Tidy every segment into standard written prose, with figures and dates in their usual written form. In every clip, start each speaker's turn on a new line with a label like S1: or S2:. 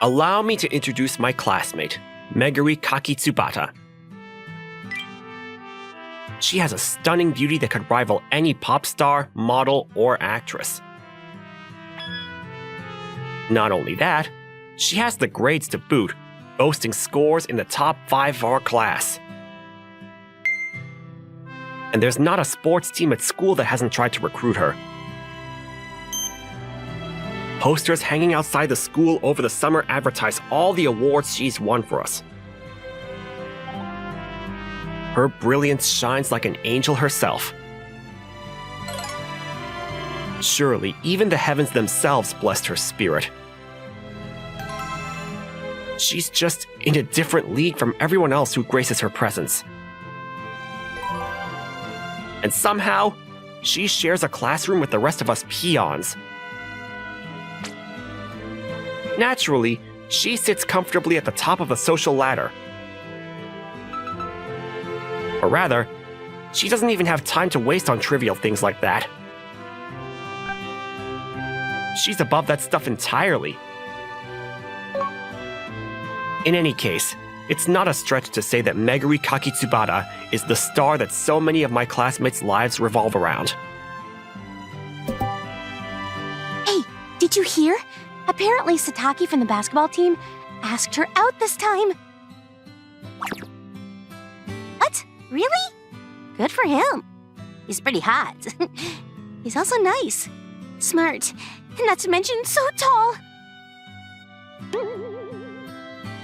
S1: Allow me to introduce my classmate, Meguri Kakitsubata. She has a stunning beauty that could rival any pop star, model, or actress. Not only that, she has the grades to boot, boasting scores in the top 5 of our class. And there's not a sports team at school that hasn't tried to recruit her. Posters hanging outside the school over the summer advertise all the awards she's won for us. Her brilliance shines like an angel herself. Surely, even the heavens themselves blessed her spirit. She's just in a different league from everyone else who graces her presence. And somehow, she shares a classroom with the rest of us peons. Naturally, she sits comfortably at the top of the social ladder. Or rather, she doesn't even have time to waste on trivial things like that. She's above that stuff entirely. In any case, it's not a stretch to say that Meguri Kakitsubata is the star that so many of my classmates' lives revolve around.
S2: Hey, did you hear? Apparently Sataki from the basketball team asked her out this time. What? Really? Good for him. He's pretty hot. He's also nice, smart, and not to mention so tall.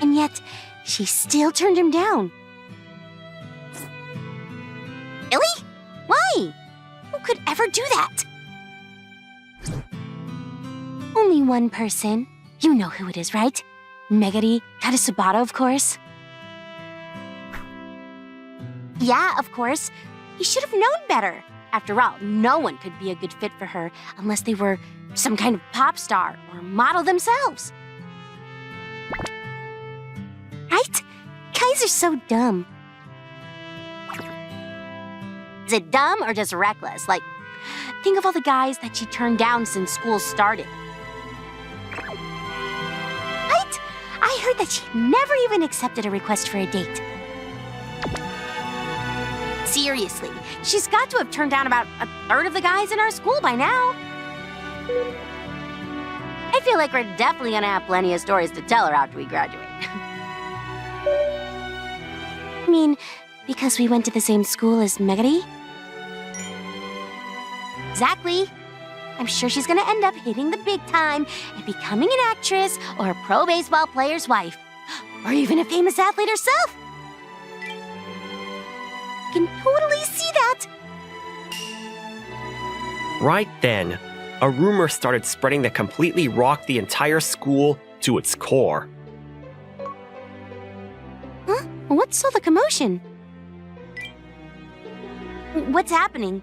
S2: And yet, she still turned him down. Really? Why? Who could ever do that? Only one person. You know who it is, right? Meguri Kakitsubata, of course. Yeah, of course. He should have known better. After all, no one could be a good fit for her unless they were some kind of pop star or model themselves. Right? Guys are so dumb. Is it dumb or just reckless? Like, think of all the guys that she turned down since school started. Right? I heard that she never even accepted a request for a date. Seriously, she's got to have turned down about a third of the guys in our school by now. I feel like we're definitely gonna have plenty of stories to tell her after we graduate. I mean, because we went to the same school as Meguri? Exactly. I'm sure she's gonna end up hitting the big time and becoming an actress or a pro baseball player's wife. Or even a famous athlete herself. I can totally see that.
S1: Right then, a rumor started spreading that completely rocked the entire school to its core.
S2: Huh? What's all the commotion? What's happening?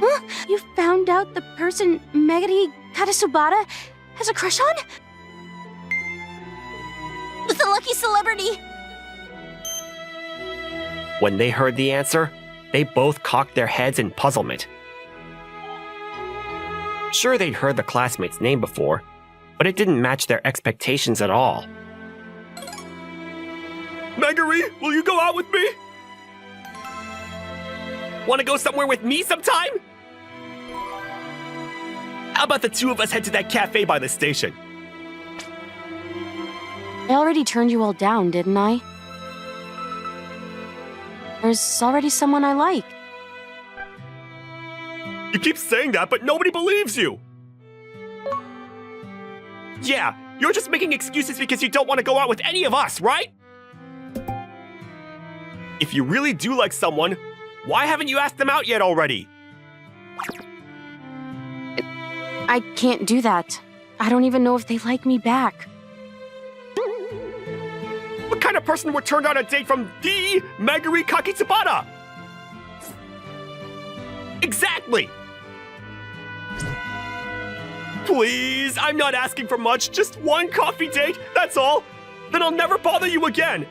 S2: Huh? You found out the person Meguri Kakitsubata has a crush on? The lucky celebrity!
S1: When they heard the answer, they both cocked their heads in puzzlement. Sure, they'd heard the classmate's name before, but it didn't match their expectations at all. Meguri, will you go out with me? Want to go somewhere with me sometime? How about the two of us head to that cafe by the station?
S2: I already turned you all down, didn't I? There's already someone I like.
S1: You keep saying that, but nobody believes you! Yeah, you're just making excuses because you don't want to go out with any of us, right? If you really do like someone, why haven't you asked them out yet already?
S2: I can't do that. I don't even know if they like me back.
S1: What kind of person would turn down a date from the Meguri Kakitsubata? Exactly! Please, I'm not asking for much, just one coffee date, that's all. Then I'll never bother you again.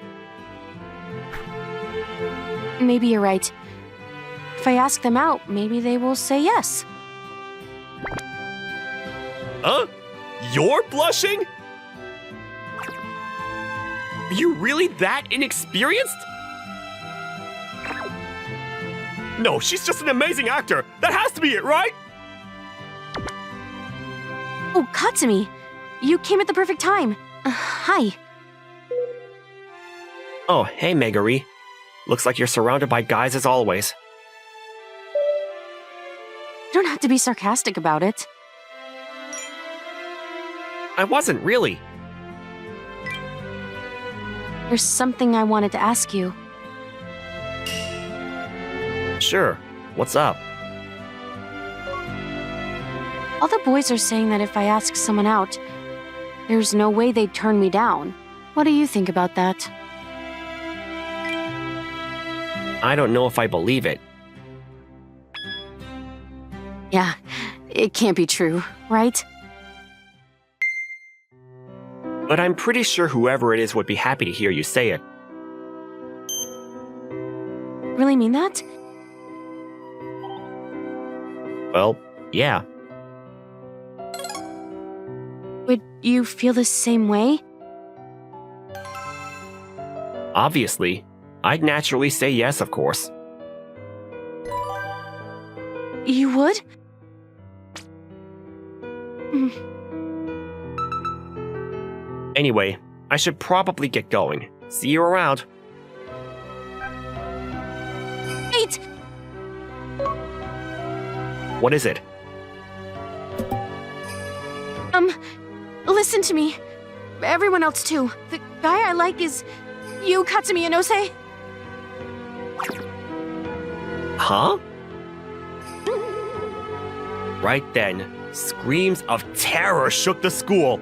S2: Maybe you're right. If I ask them out, maybe they will say yes.
S1: Huh? You're blushing? Are you really that inexperienced? No, she's just an amazing actor. That has to be it, right?
S2: Oh, Katsumi, you came at the perfect time. Hi.
S1: Oh, hey, Meguri. Looks like you're surrounded by guys as always.
S2: You don't have to be sarcastic about it.
S1: I wasn't really.
S2: There's something I wanted to ask you.
S1: Sure. What's up?
S2: All the boys are saying that if I ask someone out, there's no way they'd turn me down. What do you think about that?
S1: I don't know if I believe it.
S2: Yeah, it can't be true, right?
S1: But I'm pretty sure whoever it is would be happy to hear you say it.
S2: Really mean that?
S1: Well, yeah.
S2: Would you feel the same way?
S1: Obviously. I'd naturally say yes, of course.
S2: You would?
S1: Anyway, I should probably get going. See you around.
S2: Wait!
S1: What is it?
S2: Listen to me. Everyone else too. The guy I like is you, Katsumi Inose.
S1: Huh? Right then, screams of terror shook the school.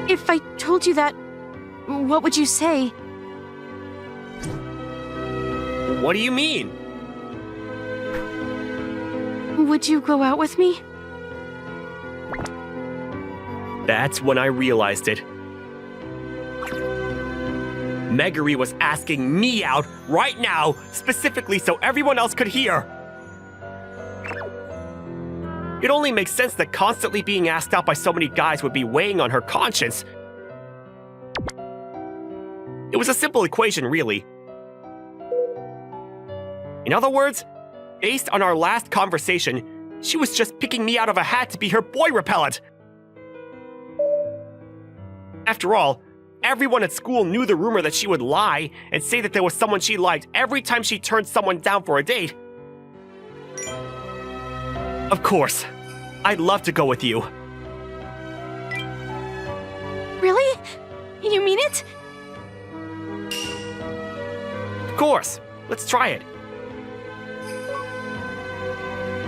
S2: If I told you that, what would you say?
S1: What do you mean?
S2: Would you go out with me?
S1: That's when I realized it. Meguri was asking me out right now, specifically so everyone else could hear. It only makes sense that constantly being asked out by so many guys would be weighing on her conscience. It was a simple equation, really. In other words, based on our last conversation, she was just picking me out of a hat to be her boy repellent. After all, everyone at school knew the rumor that she would lie and say that there was someone she liked every time she turned someone down for a date. Of course, I'd love to go with you.
S2: Really? You mean it?
S1: Of course, let's try it.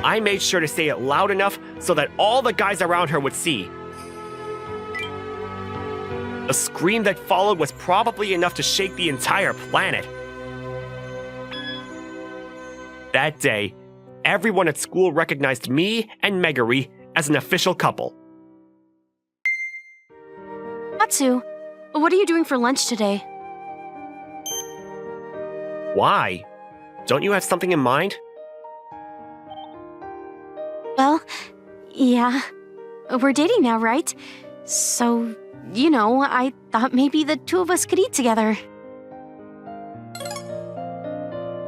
S1: I made sure to say it loud enough so that all the guys around her would see. The scream that followed was probably enough to shake the entire planet. That day, everyone at school recognized me and Meguri as an official couple.
S2: Katsu, what are you doing for lunch today?
S1: Why? Don't you have something in mind?
S2: Well, yeah. We're dating now, right? So, you know, I thought maybe the two of us could eat together.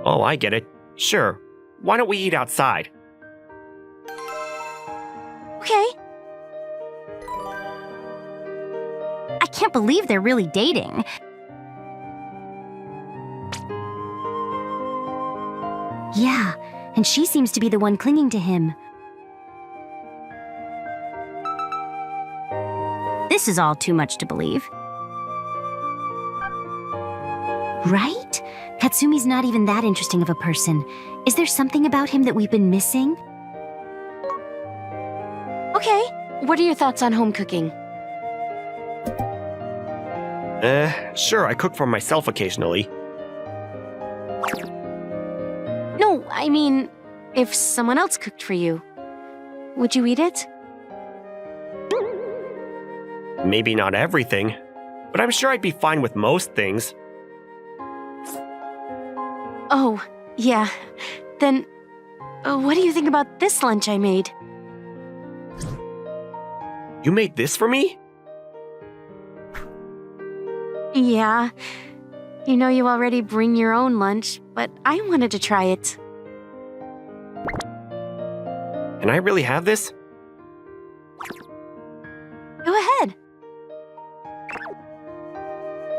S1: Oh, I get it. Sure. Why don't we eat outside?
S2: Okay.
S3: I can't believe they're really dating. Yeah, and she seems to be the one clinging to him. This is all too much to believe. Right? Katsumi's not even that interesting of a person. Is there something about him that we've been missing?
S2: Okay. What are your thoughts on home cooking?
S1: Sure, I cook for myself occasionally.
S2: No, I mean, if someone else cooked for you, would you eat it?
S1: Maybe not everything, but I'm sure I'd be fine with most things.
S2: Oh, yeah. Then, what do you think about this lunch I made?
S1: You made this for me?
S2: Yeah. You know you already bring your own lunch, but I wanted to try it.
S1: Can I really have this?
S2: Go ahead.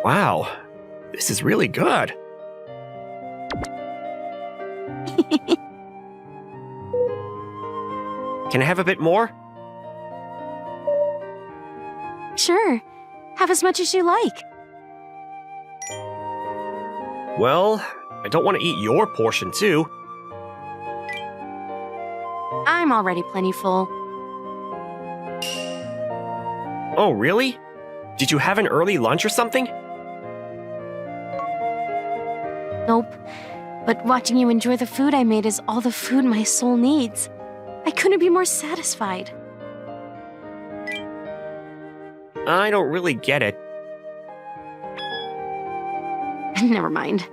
S1: Wow, this is really good. Can I have a bit more?
S2: Sure. Have as much as you like.
S1: Well, I don't want to eat your portion too.
S2: I'm already plenty full.
S1: Oh, really? Did you have an early lunch or something?
S2: Nope. But watching you enjoy the food I made is all the food my soul needs. I couldn't be more satisfied.
S1: I don't really get it.
S2: Never mind.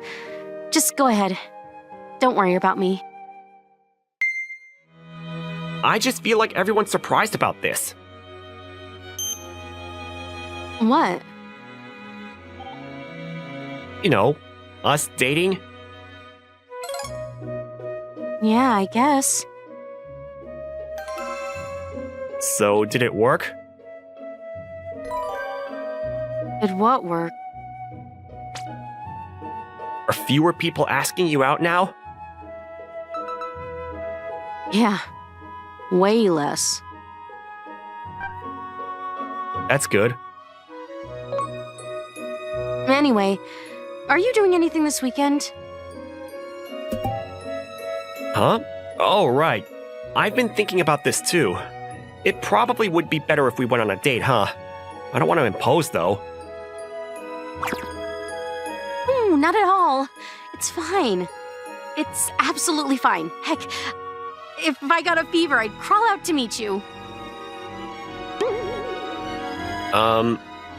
S2: Just go ahead. Don't worry about me.
S1: I just feel like everyone's surprised about this.
S2: What?
S1: You know, us dating.
S2: Yeah, I guess.
S1: So, did it work?
S2: Did what work?
S1: Are fewer people asking you out now?
S2: Yeah. Way less.
S1: That's good.
S2: Anyway, are you doing anything this weekend?
S1: Huh? Oh, right. I've been thinking about this too. It probably would be better if we went on a date, huh? I don't want to impose, though.
S2: Not at all. It's fine. It's absolutely fine. Heck, if I got a fever, I'd crawl out to meet you.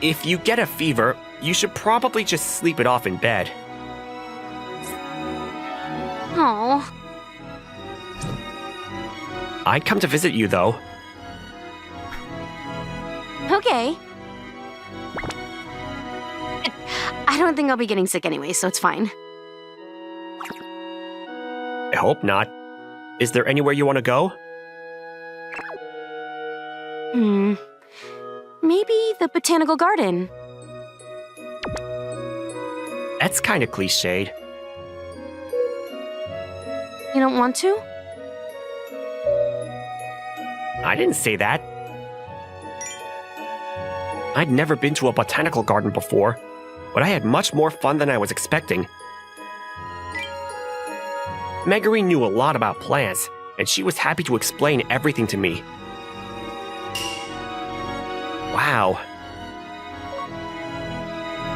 S1: If you get a fever, you should probably just sleep it off in bed.
S2: Oh,
S1: I'd come to visit you, though.
S2: okay. I don't think I'll be getting sick anyway, so it's fine.
S1: I hope not. Is there anywhere you want to go?
S2: Maybe the botanical garden.
S1: That's kind of cliched.
S2: You don't want to?
S1: I didn't say that. I'd never been to a botanical garden before, but I had much more fun than I was expecting. Meguri knew a lot about plants, and she was happy to explain everything to me. Wow.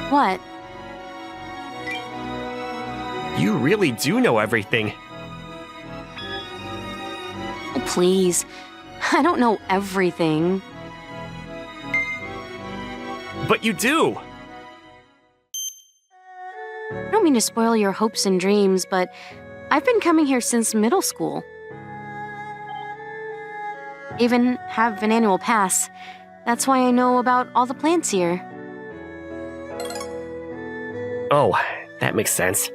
S2: What?
S1: You really do know everything.
S2: Oh, please. I don't know everything.
S1: But you do!
S2: I don't mean to spoil your hopes and dreams, but I've been coming here since middle school. Even have an annual pass. That's why I know about all the plants here.
S1: Oh, that makes sense.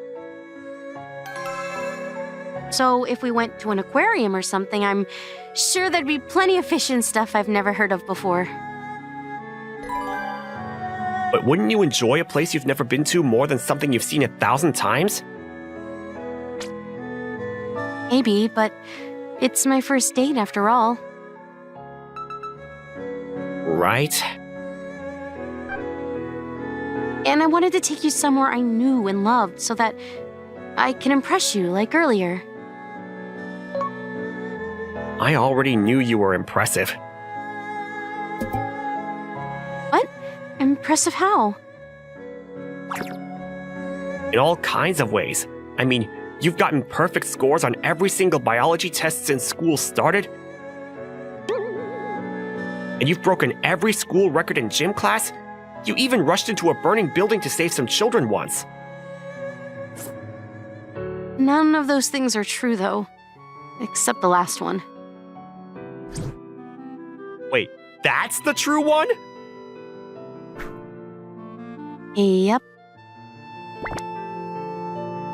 S2: So if we went to an aquarium or something, I'm sure there'd be plenty of fish and stuff I've never heard of before.
S1: But wouldn't you enjoy a place you've never been to more than something you've seen 1,000 times?
S2: Maybe, but it's my first date after all.
S1: Right?
S2: And I wanted to take you somewhere I knew and loved so that I can impress you like earlier.
S1: I already knew you were impressive.
S2: What? Impressive how?
S1: In all kinds of ways. I mean, you've gotten perfect scores on every single biology test since school started. And you've broken every school record in gym class. You even rushed into a burning building to save some children once.
S2: None of those things are true, though. Except the last one.
S1: Wait, That's the true one?
S2: Yep.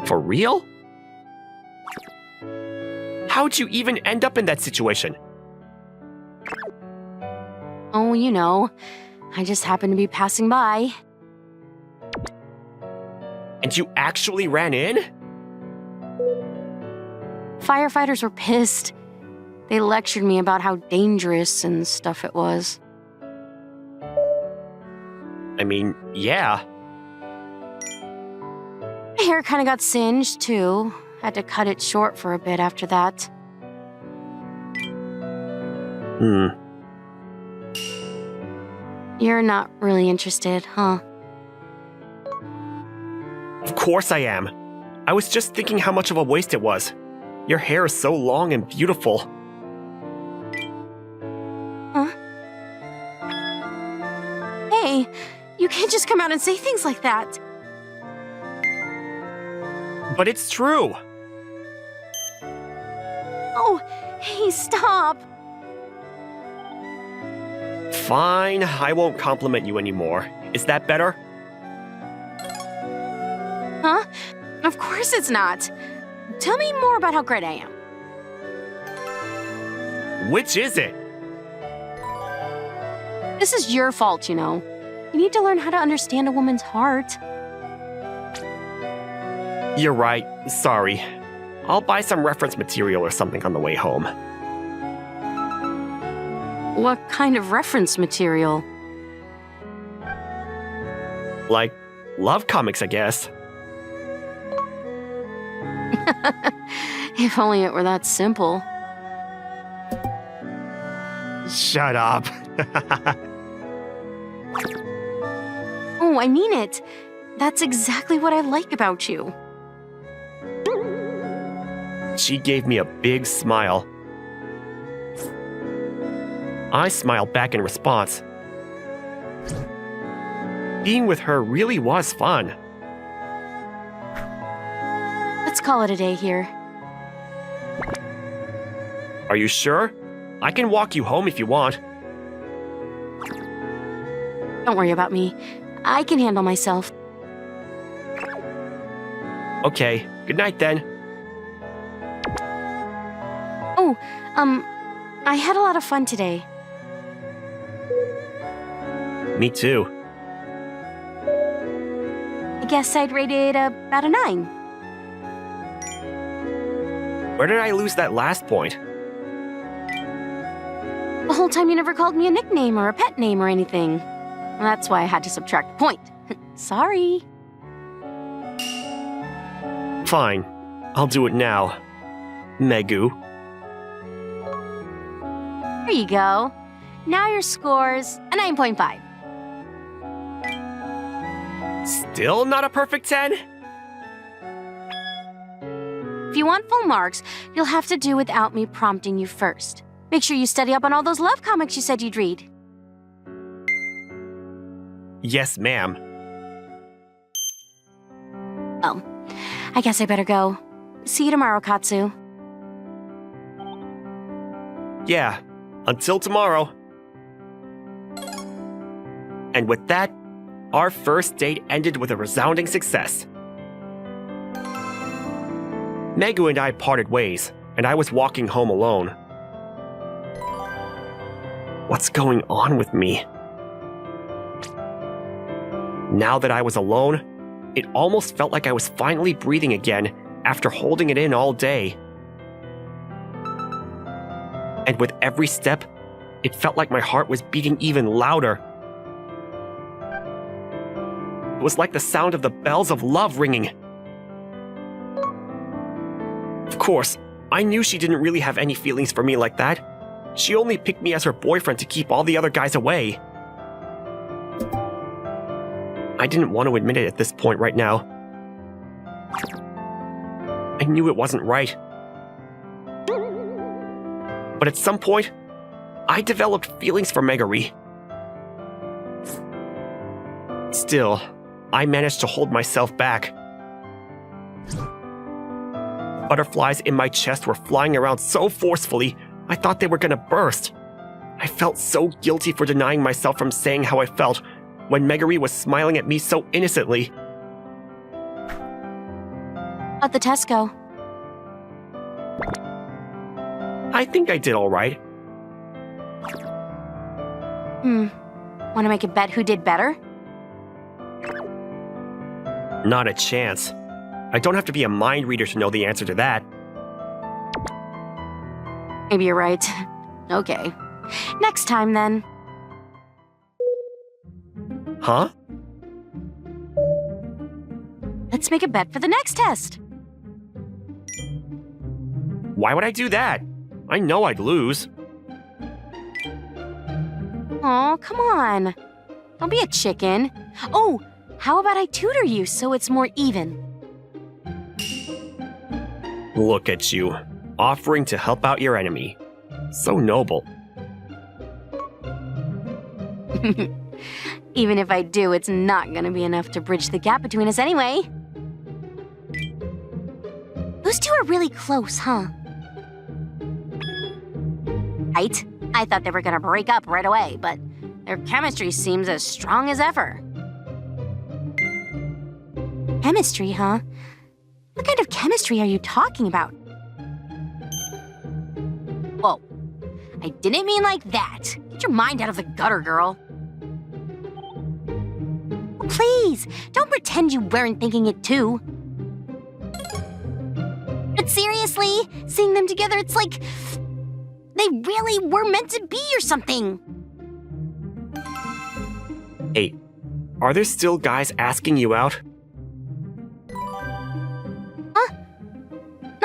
S1: For real? How'd you even end up in that situation?
S2: Oh, you know, I just happened to be passing by.
S1: And you actually ran in?
S2: Firefighters were pissed. They lectured me about how dangerous and stuff it was.
S1: I mean, yeah.
S2: My hair kind of got singed, too. Had to cut it short for a bit after that. You're not really interested, huh?
S1: Of course I am. I was just thinking how much of a waste it was. Your hair is so long and beautiful.
S2: Huh? Hey, you can't just come out and say things like that.
S1: But it's true.
S2: Oh, hey, stop.
S1: Fine, I won't compliment you anymore. Is that better?
S2: Huh? Of course it's not. Tell me more about how great I am.
S1: Which is it?
S2: This is your fault, you know. You need to learn how to understand a woman's heart.
S1: You're right, sorry. I'll buy some reference material or something on the way home.
S2: What kind of reference material?
S1: Like, love comics, I guess.
S2: If only it were that simple.
S1: Shut up.
S2: Oh, I mean it. That's exactly what I like about you.
S1: She gave me a big smile. I smiled back in response. Being with her really was fun.
S2: Let's call it a day here.
S1: Are you sure? I can walk you home if you want.
S2: Don't worry about me. I can handle myself.
S1: Okay, good night then.
S2: Oh, I had a lot of fun today.
S1: Me too.
S2: I guess I'd rate it about a 9.
S1: Where did I lose that last point?
S2: The whole time you never called me a nickname or a pet name or anything. That's why I had to subtract a point. Sorry.
S1: Fine, I'll do it now. Megu.
S2: There you go. Now your score's a 9.5.
S1: Still not a perfect 10?
S2: If you want full marks, you'll have to do without me prompting you first. Make sure you study up on all those love comics you said you'd read.
S1: Yes, ma'am.
S2: Well, I guess I better go. See you tomorrow, Katsu.
S1: Yeah, until tomorrow. And with that, our first date ended with a resounding success. Megu and I parted ways, and I was walking home alone. What's going on with me? Now that I was alone, it almost felt like I was finally breathing again after holding it in all day. And with every step, it felt like my heart was beating even louder. It was like the sound of the bells of love ringing. Of course, I knew she didn't really have any feelings for me like that. She only picked me as her boyfriend to keep all the other guys away. I didn't want to admit it at this point right now. I knew it wasn't right. But at some point, I developed feelings for Megari. Still, I managed to hold myself back. Butterflies in my chest were flying around so forcefully, I thought they were gonna burst. I felt so guilty for denying myself from saying how I felt when Meguri was smiling at me so innocently.
S2: How'd the test go?
S1: I think I did all right.
S2: Want to make a bet who did better?
S1: Not a chance. I don't have to be a mind reader to know the answer to that.
S2: Maybe you're right. Okay. Next time, then.
S1: Huh?
S2: Let's make a bet for the next test.
S1: Why would I do that? I know I'd lose.
S2: Oh, come on. Don't be a chicken. Oh, how about I tutor you so it's more even?
S1: Look at you, offering to help out your enemy. So noble.
S2: Even if I do, it's not gonna be enough to bridge the gap between us anyway. Those two are really close, huh? Right? I thought they were gonna break up right away, but their chemistry seems as strong as ever. Chemistry, huh? What kind of chemistry are you talking about? Whoa. I didn't mean like that. Get your mind out of the gutter, girl. Please, don't pretend you weren't thinking it too. But seriously, seeing them together, it's like they really were meant to be or something.
S1: Hey, are there still guys asking you out?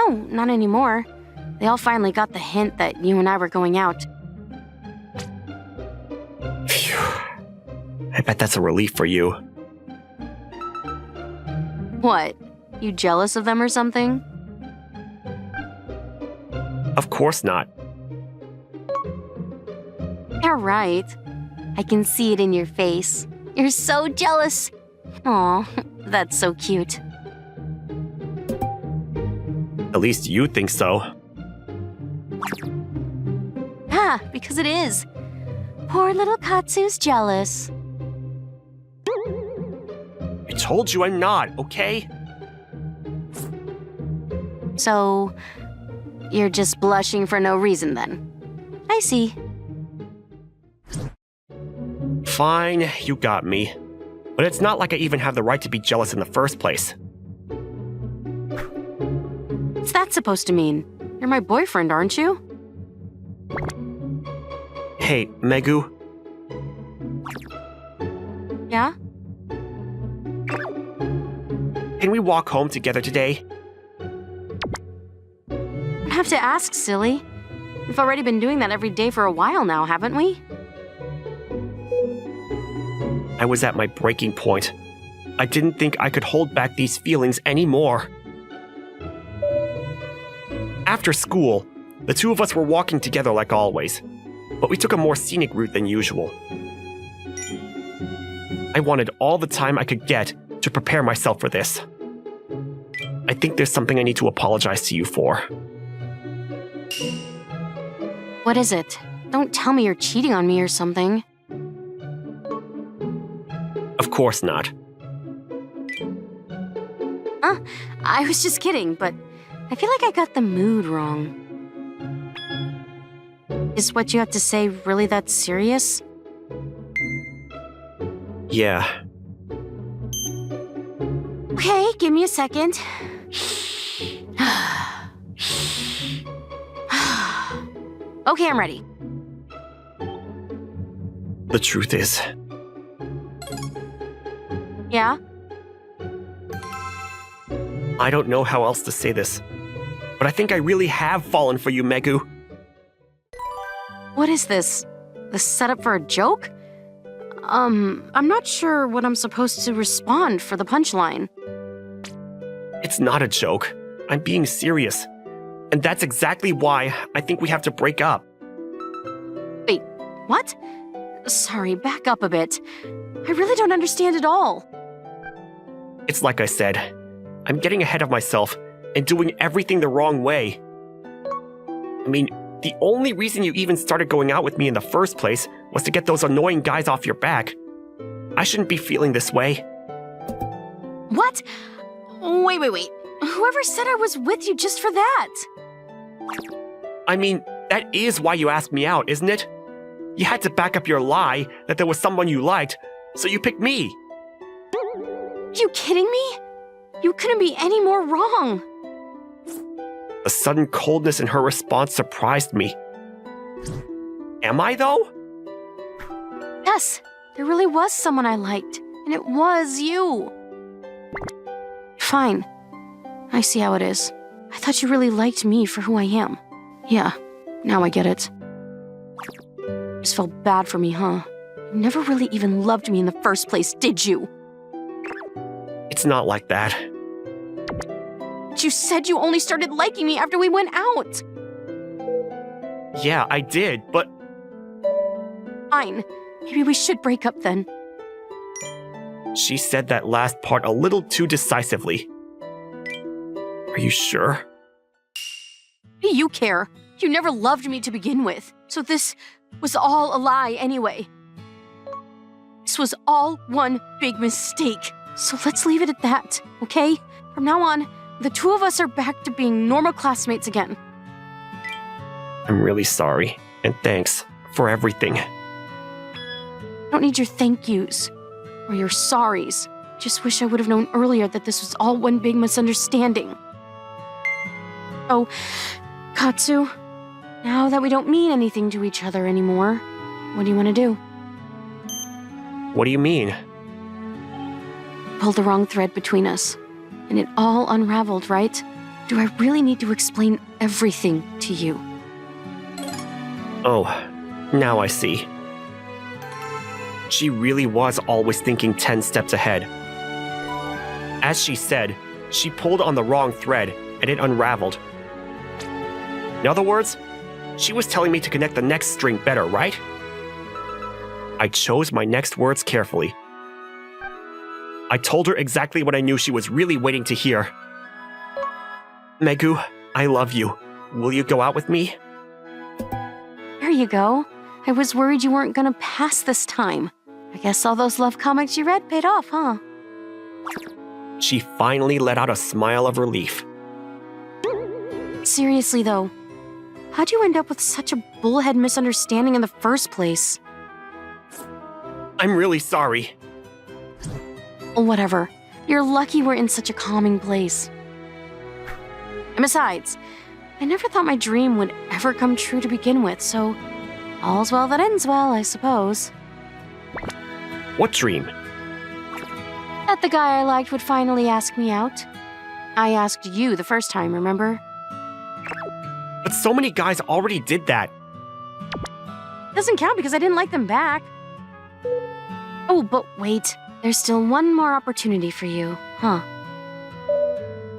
S2: No, not anymore. They all finally got the hint that you and I were going out.
S1: Phew. I bet that's a relief for you.
S2: What? You jealous of them or something?
S1: Of course not.
S2: You're right. I can see it in your face. You're so jealous. Aw, that's so cute.
S1: At least you think so.
S2: Ah, because it is. Poor little Katsu's jealous.
S1: I told you I'm not, okay?
S2: So, you're just blushing for no reason then. I see.
S1: Fine, you got me. But it's not like I even have the right to be jealous in the first place.
S2: What's that supposed to mean? You're my boyfriend, aren't you?
S1: Hey, Megu,
S2: Yeah?
S1: can we walk home together today?
S2: I have to ask, silly. We've already been doing that every day for a while now, haven't we?
S1: I was at my breaking point. I didn't think I could hold back these feelings anymore. After school, the two of us were walking together like always, but we took a more scenic route than usual. I wanted all the time I could get to prepare myself for this. I think there's something I need to apologize to you for.
S2: What is it? Don't tell me you're cheating on me or something.
S1: Of course not.
S2: I was just kidding, but I feel like I got the mood wrong. Is what you have to say really that serious?
S1: Yeah.
S2: Okay, give me a second. Okay, I'm ready.
S1: The truth is,
S2: Yeah?
S1: I don't know how else to say this, but I think I really have fallen for you, Megu.
S2: What is this? The setup for a joke? I'm not sure what I'm supposed to respond for the punchline.
S1: It's not a joke. I'm being serious. And that's exactly why I think we have to break up.
S2: Wait, what? Sorry, back up a bit. I really don't understand at all.
S1: It's like I said, I'm getting ahead of myself and doing everything the wrong way. I mean, The only reason you even started going out with me in the first place was to get those annoying guys off your back. I shouldn't be feeling this way.
S2: What? Wait. Whoever said I was with you just for that?
S1: I mean, that is why you asked me out, isn't it? You had to back up your lie that there was someone you liked, so you picked me.
S2: You kidding me? You couldn't be any more wrong.
S1: The sudden coldness in her response surprised me. Am I, though?
S2: Yes, there really was someone I liked, and it was you. Fine. I see how it is. I thought you really liked me for who I am. Yeah, now I get it. Just felt bad for me, huh? You never really even loved me in the first place, did you?
S1: It's not like that.
S2: You said you only started liking me after we went out.
S1: Yeah, I did, but
S2: Fine. Maybe we should break up then.
S1: she said that last part a little too decisively. Are you sure?
S2: What do you care? You never loved me to begin with, so this was all a lie anyway. This was all one big mistake. So let's leave it at that, okay? From now on, the two of us are back to being normal classmates again.
S1: I'm really sorry, and thanks for everything.
S2: I don't need your thank yous or your sorries. Just wish I would have known earlier that this was all one big misunderstanding. Oh, Katsu, now that we don't mean anything to each other anymore, what do you want to do?
S1: What do you mean?
S2: Pulled the wrong thread between us, and it all unraveled, right? Do I really need to explain everything to you?
S1: Oh, now I see. She really was always thinking 10 steps ahead. As she said, she pulled on the wrong thread, and it unraveled. In other words, she was telling me to connect the next string better, right? I chose my next words carefully. I told her exactly what I knew she was really waiting to hear. Megu, I love you. Will you go out with me?
S2: There you go. I was worried you weren't gonna pass this time. I guess all those love comics you read paid off, huh?
S1: She finally let out a smile of relief.
S2: Seriously, though, how'd you end up with such a bullhead misunderstanding in the first place?
S1: I'm really sorry.
S2: Whatever. You're lucky we're in such a calming place. And besides, I never thought my dream would ever come true to begin with, so all's well that ends well, I suppose.
S1: What dream?
S2: That the guy I liked would finally ask me out. I asked you the first time, remember?
S1: But so many guys already did that.
S2: Doesn't count because I didn't like them back. Oh, but wait. There's still one more opportunity for you, huh?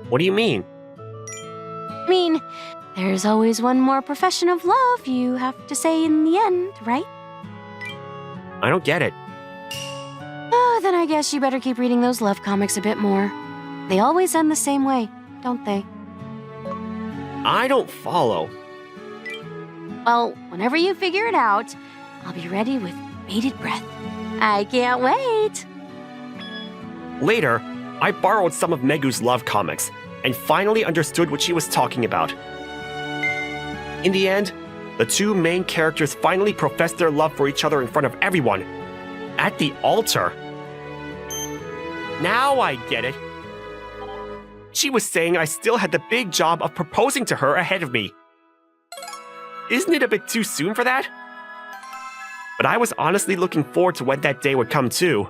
S1: What do you mean?
S2: I mean, there's always one more profession of love you have to say in the end, right?
S1: I don't get it.
S2: Oh, then I guess you better keep reading those love comics a bit more. They always end the same way, don't they?
S1: I don't follow.
S2: Well, whenever you figure it out, I'll be ready with bated breath. I can't wait!
S1: Later, I borrowed some of Megu's love comics and finally understood what she was talking about. In the end, the two main characters finally professed their love for each other in front of everyone. At the altar. Now I get it. She was saying I still had the big job of proposing to her ahead of me. Isn't it a bit too soon for that? But I was honestly looking forward to when that day would come too.